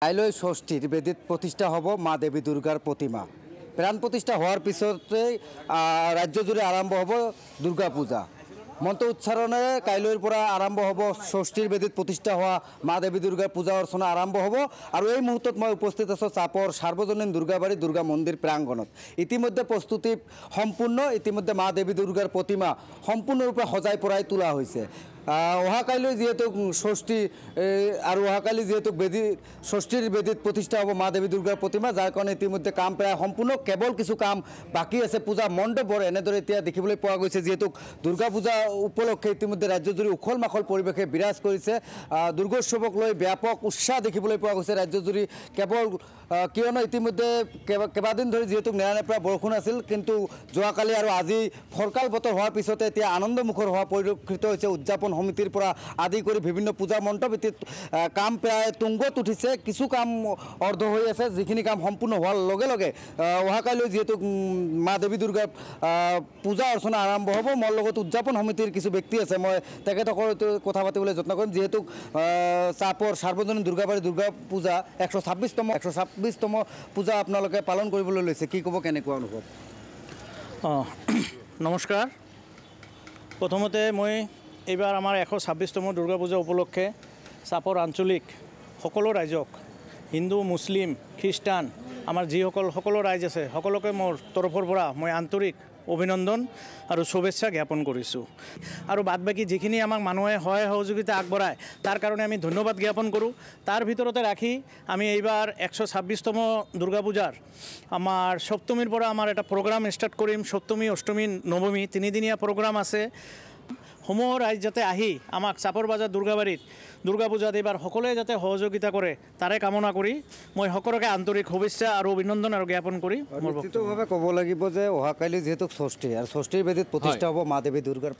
কাইলৈ ষষ্ঠীর বেদিত প্রতিষ্ঠা হব মা দেবী দুর্গার প্রতিমা। প্রাণ প্রতিষ্ঠা হওয়ার পিছতেই রাজ্য জুড়ে আরম্ভ হব দুর্গা পূজা। মন্ত্র উচ্চারণে কাইলৈর পৰা আরম্ভ হব ষষ্ঠীর বেদিত প্রতিষ্ঠা হওয়া মা দেবী দুর্গার পূজা অর্চনা আরম্ভ হব। আর এই মুহূর্তত মই উপস্থিত আছো চাপর সার্বজনীন দুর্গাবাড়ি দুর্গা মন্দির প্রাঙ্গণত। ইতিমধ্যে প্রস্তুতি সম্পূর্ণ, ইতিমধ্যে মা দেবী দুর্গার প্রতিমা সম্পূর্ণরূপে সজাই পৰাই তোলা হয়েছে। অহাকাইলৈ যেহেতু ষষ্ঠী আর অহাকালি যেহেতু ষষ্ঠীর বেদিত প্রতিষ্ঠা হব মা দেবী দুর্গার প্রতিমা, যার কারণে ইতিমধ্যে কাম প্রায় সম্পূর্ণ, কেবল কিছু কাম বাকি আছে। পূজা মণ্ডপৰ এনেদৰে এতিয়া দেখিবলৈ পোৱা গৈছে। যেহেতু দুৰ্গা পূজা উপলক্ষে ইতিমধ্যে ৰাজ্যজুৰি উখল মাখল পৰিৱেশে বিৰাজ কৰিছে। দুৰ্গোৎসৱক লৈ ব্যাপক উৎসাহ দেখিবলৈ পোৱা গৈছে ৰাজ্যজুৰি। কেৱল কিয়নো ইতিমধ্যে কেইবাদিন ধৰি যিহেতু নেৰানেপেৰা বৰষুণ আছিল, কিন্তু যোৱাকালি আৰু আজি ফৰকাল বতৰ হোৱাৰ পিছতে এতিয়া আনন্দমুখৰ হোৱা পৰিলক্ষিত হৈছে। উদযাপন সমিতিৰ পৰা আদি কৰি বিভিন্ন পূজা মণ্ডপ কাম প্ৰায় তুংগত উঠিছে। কিছু কাম অৰ্ধ হৈ আছে, যিখিনি কাম সম্পূৰ্ণ হোৱাৰ লগে লগে অহাকাইলৈ যিহেতু মা দেৱী দুৰ্গাৰ পূজা অৰ্চনা আৰম্ভ হ'ব। মোৰ লগত উদযাপন সমিতিৰ কিছু ব্যক্তি আছে, মই তেখেতসকলৰ কথা পাতিবলৈ যত্ন কৰিম। যিহেতু চাপৰ সাৰ্বজনীন দুৰ্গাবাৰী দুৰ্গা পূজা 126তম পূজা আপোনালোকে পালন কৰিবলৈ লৈছে, কি ক'ব, কেনেকুৱা অনুভৱ? নমস্কাৰ। প্ৰথমতে মই এইবাৰ আমাৰ 126তম দুৰ্গা পূজা উপলক্ষে চাপৰ আঞ্চলিক সকলো ৰাইজক, হিন্দু মুছলিম খ্ৰীষ্টান আমাৰ যিসকল সকলো ৰাইজ আছে সকলোকে মোৰ তৰফৰ পৰা মই আন্তৰিক অভিনন্দন আৰু শুভেচ্ছা জ্ঞাপন কৰিছোঁ। আৰু বাদ বাকী যিখিনি আমাক মানুহে সহায় সহযোগিতা আগবঢ়ায় তাৰ কাৰণে আমি ধন্যবাদ জ্ঞাপন কৰোঁ। তাৰ ভিতৰতে ৰাখি আমি এইবাৰ 126তম দুৰ্গা পূজাৰ আমাৰ সপ্তমীৰ পৰা আমাৰ এটা প্ৰগ্ৰাম ষ্টাৰ্ট কৰিম। সপ্তমী, অষ্টমী, নৱমী তিনিদিনীয়া প্ৰগ্ৰাম আছে। সমূহ ৰাইজ যাতে আহি আমাক চাপৰ বাজাৰ দুৰ্গাবাৰীত দুৰ্গা পূজাত এইবাৰ সকলোৱে যাতে সহযোগিতা কৰে তাৰে কামনা কৰি মই সকলোকে আন্তৰিক শুভেচ্ছা আৰু অভিনন্দন আৰু জ্ঞাপন কৰি নিশ্চিতভাৱে ক'ব লাগিব যে অহাকালি যিহেতু ষষ্ঠী আৰু ষষ্ঠীৰ বেদিত প্ৰতিষ্ঠা হ'ব মা দেৱী দুৰ্গাৰ